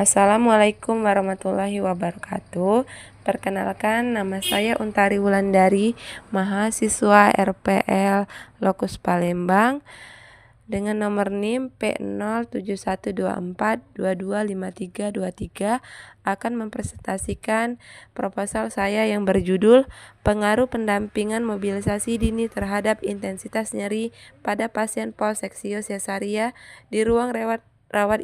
Assalamualaikum warahmatullahi wabarakatuh. Perkenalkan, nama saya Untari Wulandari, mahasiswa RPL Lokus Palembang dengan nomor NIM P07124225323 akan mempresentasikan proposal saya yang berjudul Pengaruh Pendampingan Mobilisasi Dini Terhadap Intensitas Nyeri pada Pasien Post-Seksio Sesaria di Ruang Rawat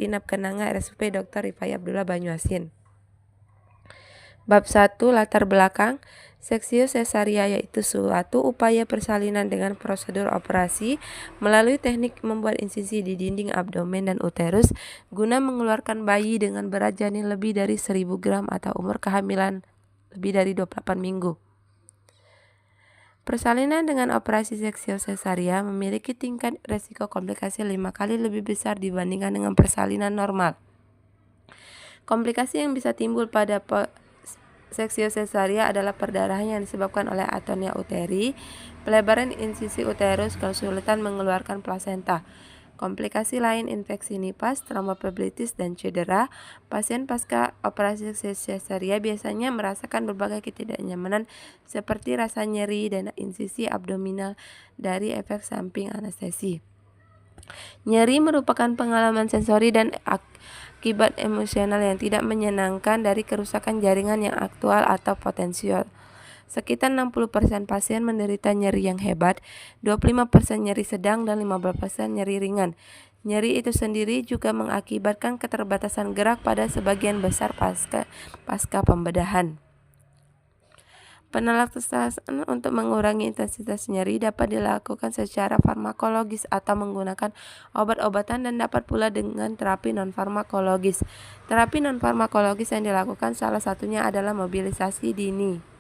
Inap Kenanga RSUP Dr. Rifai Abdullah Banyuasin. Bab 1. Latar belakang. Seksio sesaria yaitu suatu upaya persalinan dengan prosedur operasi melalui teknik membuat insisi di dinding abdomen dan uterus guna mengeluarkan bayi dengan berat janin lebih dari 1000 gram atau umur kehamilan lebih dari 28 minggu. Persalinan dengan operasi seksio sesaria memiliki tingkat resiko komplikasi 5 kali lebih besar dibandingkan dengan persalinan normal. Komplikasi yang bisa timbul pada seksio sesaria adalah perdarahan yang disebabkan oleh atonia uteri, pelebaran insisi uterus, kesulitan mengeluarkan plasenta. Komplikasi lain infeksi nifas, trombofibritis, dan cedera. Pasien pasca operasi sesaria biasanya merasakan berbagai ketidaknyamanan seperti rasa nyeri dan insisi abdominal dari efek samping anestesi. Nyeri merupakan pengalaman sensori dan akibat emosional yang tidak menyenangkan dari kerusakan jaringan yang aktual atau potensial. Sekitar 60% pasien menderita nyeri yang hebat, 25% nyeri sedang, dan 15% nyeri ringan. Nyeri itu sendiri juga mengakibatkan keterbatasan gerak pada sebagian besar pasca pembedahan. Penelasan untuk mengurangi intensitas nyeri dapat dilakukan secara farmakologis atau menggunakan obat-obatan dan dapat pula dengan terapi non-farmakologis. Terapi non-farmakologis yang dilakukan salah satunya adalah mobilisasi dini.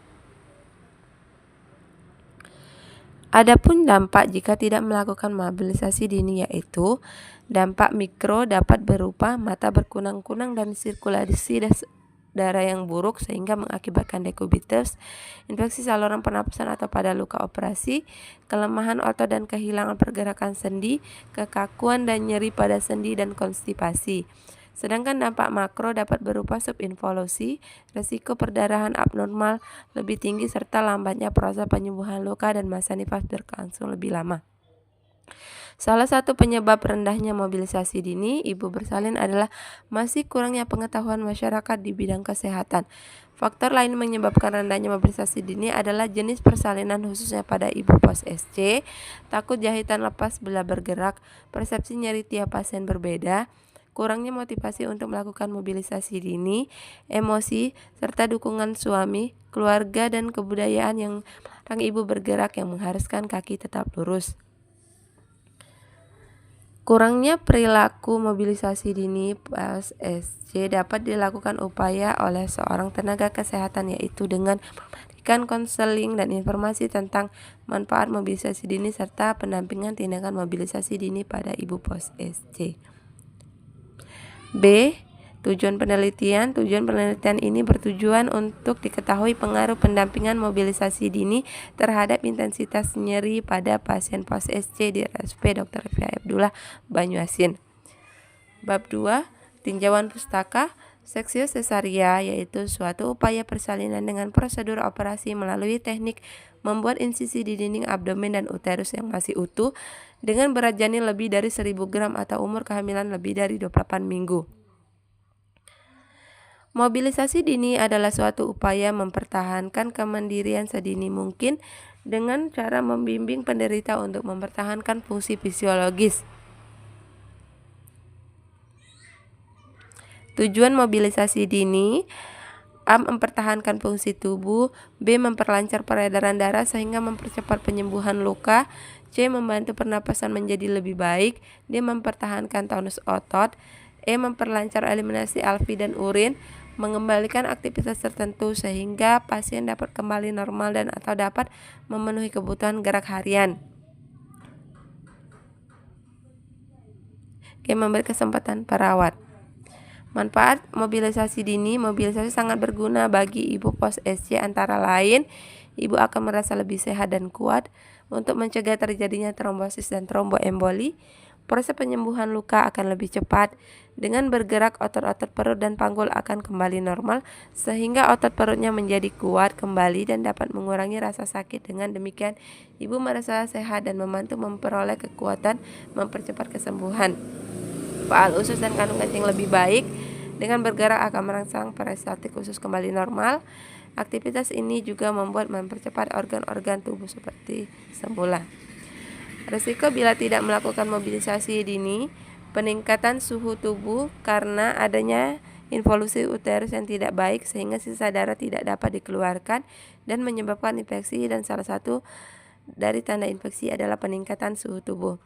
Adapun dampak jika tidak melakukan mobilisasi dini yaitu dampak mikro dapat berupa mata berkunang-kunang dan sirkulasi darah yang buruk sehingga mengakibatkan dekubitus, infeksi saluran pernapasan atau pada luka operasi, kelemahan otot dan kehilangan pergerakan sendi, kekakuan dan nyeri pada sendi dan konstipasi. Sedangkan dampak makro dapat berupa subinvolusi, resiko perdarahan abnormal lebih tinggi serta lambatnya proses penyembuhan luka dan masa nifas berlangsung lebih lama. Salah satu penyebab rendahnya mobilisasi dini ibu bersalin adalah masih kurangnya pengetahuan masyarakat di bidang kesehatan. Faktor lain menyebabkan rendahnya mobilisasi dini adalah jenis persalinan khususnya pada ibu post-SC, takut jahitan lepas bila bergerak, persepsi nyeri tiap pasien berbeda, kurangnya motivasi untuk melakukan mobilisasi dini, emosi, serta dukungan suami, keluarga, dan kebudayaan yang melarang ibu bergerak yang mengharuskan kaki tetap lurus. Kurangnya perilaku mobilisasi dini post-SC dapat dilakukan upaya oleh seorang tenaga kesehatan yaitu dengan memberikan konseling dan informasi tentang manfaat mobilisasi dini serta pendampingan tindakan mobilisasi dini pada ibu post-SC. B. Tujuan penelitian ini bertujuan untuk diketahui pengaruh pendampingan mobilisasi dini terhadap intensitas nyeri pada pasien post-SC di RSUP Dr. Rifai Abdullah Banyuasin. Bab 2. Tinjauan pustaka. Seksio sesaria yaitu suatu upaya persalinan dengan prosedur operasi melalui teknik membuat insisi di dinding abdomen dan uterus yang masih utuh dengan berat janin lebih dari 1000 gram atau umur kehamilan lebih dari 28 minggu. Mobilisasi dini adalah suatu upaya mempertahankan kemandirian sedini mungkin dengan cara membimbing penderita untuk mempertahankan fungsi fisiologis. Tujuan mobilisasi dini: A. Mempertahankan fungsi tubuh, B. Memperlancar peredaran darah sehingga mempercepat penyembuhan luka, C. Membantu pernapasan menjadi lebih baik, D. Mempertahankan tonus otot, E. Memperlancar eliminasi alfi dan urin, mengembalikan aktivitas tertentu sehingga pasien dapat kembali normal dan atau dapat memenuhi kebutuhan gerak harian. G. Memberi kesempatan perawat. Manfaat mobilisasi dini. Mobilisasi sangat berguna bagi ibu post-SC antara lain, ibu akan merasa lebih sehat dan kuat untuk mencegah terjadinya trombosis dan tromboemboli, Proses penyembuhan luka akan lebih cepat. Dengan bergerak, otot-otot perut dan panggul akan kembali normal, sehingga otot perutnya menjadi kuat kembali dan dapat mengurangi rasa sakit. Dengan demikian, ibu merasa sehat dan membantu memperoleh kekuatan mempercepat kesembuhan. Faal usus dan kandung kencing lebih baik. Dengan bergerak akan merangsang peristaltik usus kembali normal. Aktivitas ini juga mempercepat organ-organ tubuh seperti semula. Risiko bila tidak melakukan mobilisasi dini: peningkatan suhu tubuh karena adanya involusi uterus yang tidak baik sehingga sisa darah tidak dapat dikeluarkan dan menyebabkan infeksi, dan salah satu dari tanda infeksi adalah peningkatan suhu tubuh.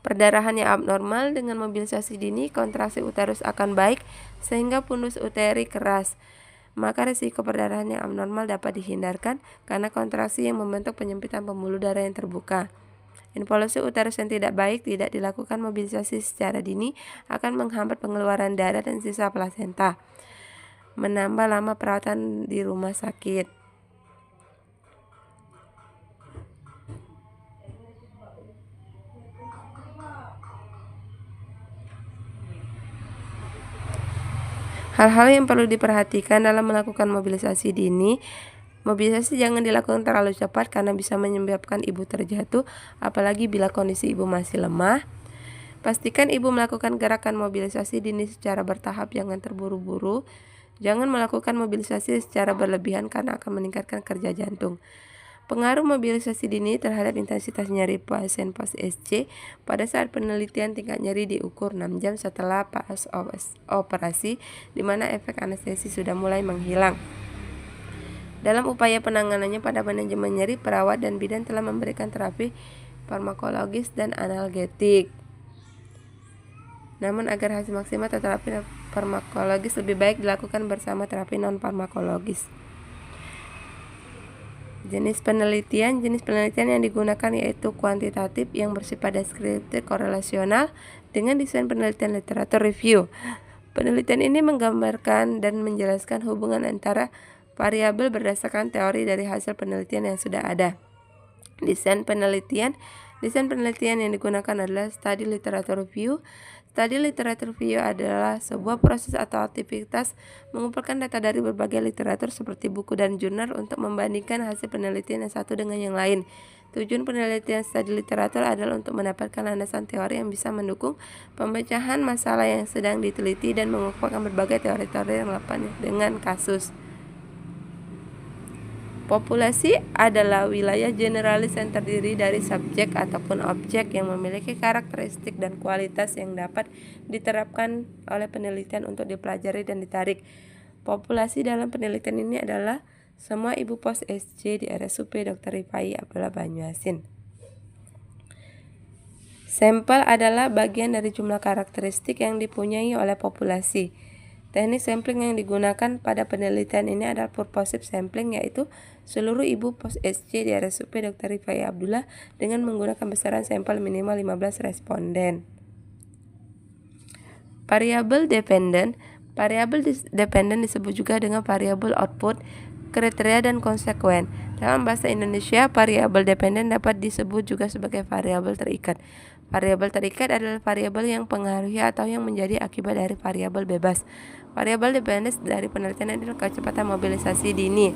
Perdarahan yang abnormal: dengan mobilisasi dini, kontraksi uterus akan baik sehingga pundus uteri keras. Maka risiko perdarahan yang abnormal dapat dihindarkan karena kontraksi yang membentuk penyempitan pembuluh darah yang terbuka. Involusi uterus yang tidak baik tidak dilakukan mobilisasi secara dini akan menghambat pengeluaran darah dan sisa plasenta, menambah lama perawatan di rumah sakit. Hal-hal yang perlu diperhatikan dalam melakukan mobilisasi dini: mobilisasi jangan dilakukan terlalu cepat karena bisa menyebabkan ibu terjatuh, apalagi bila kondisi ibu masih lemah. Pastikan ibu melakukan gerakan mobilisasi dini secara bertahap, jangan terburu-buru. Jangan melakukan mobilisasi secara berlebihan karena akan meningkatkan kerja jantung. Pengaruh mobilisasi dini terhadap intensitas nyeri pasien post-SC: pada saat penelitian, tingkat nyeri diukur 6 jam setelah pas operasi, di mana efek anestesi sudah mulai menghilang. Dalam upaya penanganannya pada manajemen nyeri, perawat dan bidan telah memberikan terapi farmakologis dan analgetik. Namun agar hasil maksimal, terapi farmakologis lebih baik dilakukan bersama terapi non-farmakologis. Jenis penelitian yang digunakan yaitu kuantitatif yang bersifat deskriptif korelasional dengan desain penelitian literatur review. Penelitian ini menggambarkan dan menjelaskan hubungan antara variabel berdasarkan teori dari hasil penelitian yang sudah ada. Desain penelitian yang digunakan adalah study literature review. Study literature review adalah sebuah proses atau aktivitas mengumpulkan data dari berbagai literatur seperti buku dan jurnal untuk membandingkan hasil penelitian yang satu dengan yang lain. Tujuan penelitian studi literatur adalah untuk mendapatkan landasan teori yang bisa mendukung pemecahan masalah yang sedang diteliti dan mengumpulkan berbagai teori-teori yang relevan dengan kasus. Populasi adalah wilayah generalis yang terdiri dari subjek ataupun objek yang memiliki karakteristik dan kualitas yang dapat diterapkan oleh penelitian untuk dipelajari dan ditarik. Populasi dalam penelitian ini adalah semua ibu pos SC di RSUP Dr. Rifai Abdullah Banyuasin. Sampel adalah bagian dari jumlah karakteristik yang dipunyai oleh populasi. Teknik sampling yang digunakan pada penelitian ini adalah purposive sampling, yaitu seluruh ibu pos SC di RSUP Dr. Rifai Abdullah dengan menggunakan besaran sampel minimal 15 responden. Variabel dependen disebut juga dengan variabel output, kriteria, dan konsekuen. Dalam bahasa Indonesia, variabel dependen dapat disebut juga sebagai variabel terikat. Variabel terikat adalah variabel yang pengaruhi atau yang menjadi akibat dari variabel bebas. Variabel dependen dari penelitian adalah kecepatan mobilisasi dini.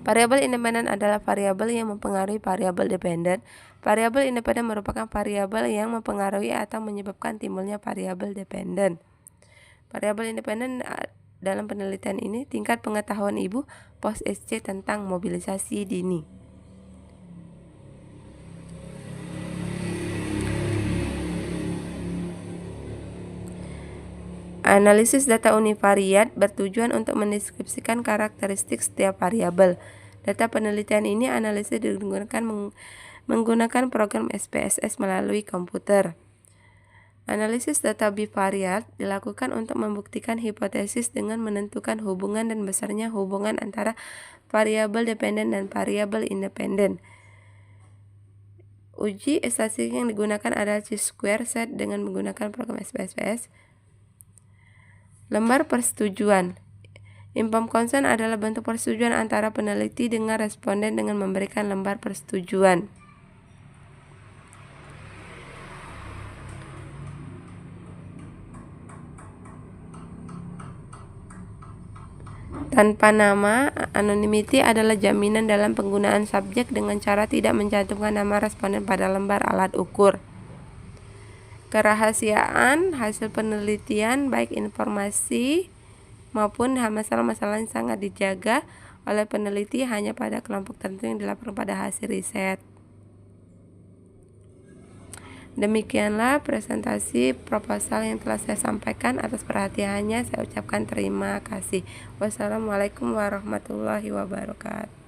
Variabel independen adalah variabel yang mempengaruhi variabel dependen. Variabel independen merupakan variabel yang mempengaruhi atau menyebabkan timbulnya variabel dependen. Variabel independen dalam penelitian ini tingkat pengetahuan ibu pos SC tentang mobilisasi dini. Analisis data univariat bertujuan untuk mendeskripsikan karakteristik setiap variabel. Data penelitian ini analisis digunakan menggunakan program SPSS melalui komputer. Analisis data bivariat dilakukan untuk membuktikan hipotesis dengan menentukan hubungan dan besarnya hubungan antara variabel dependen dan variabel independen. Uji statistik yang digunakan adalah chi-square set dengan menggunakan program SPSS. Lembar persetujuan. Informed consent adalah bentuk persetujuan antara peneliti dengan responden dengan memberikan lembar persetujuan. Tanpa nama, anonymity adalah jaminan dalam penggunaan subjek dengan cara tidak mencantumkan nama responden pada lembar alat ukur. Kerahasiaan hasil penelitian, baik informasi maupun masalah-masalah yang sangat dijaga oleh peneliti hanya pada kelompok tertentu yang dilaporkan pada hasil riset. Demikianlah presentasi proposal yang telah saya sampaikan. Atas perhatiannya saya ucapkan terima kasih. Wassalamualaikum warahmatullahi wabarakatuh.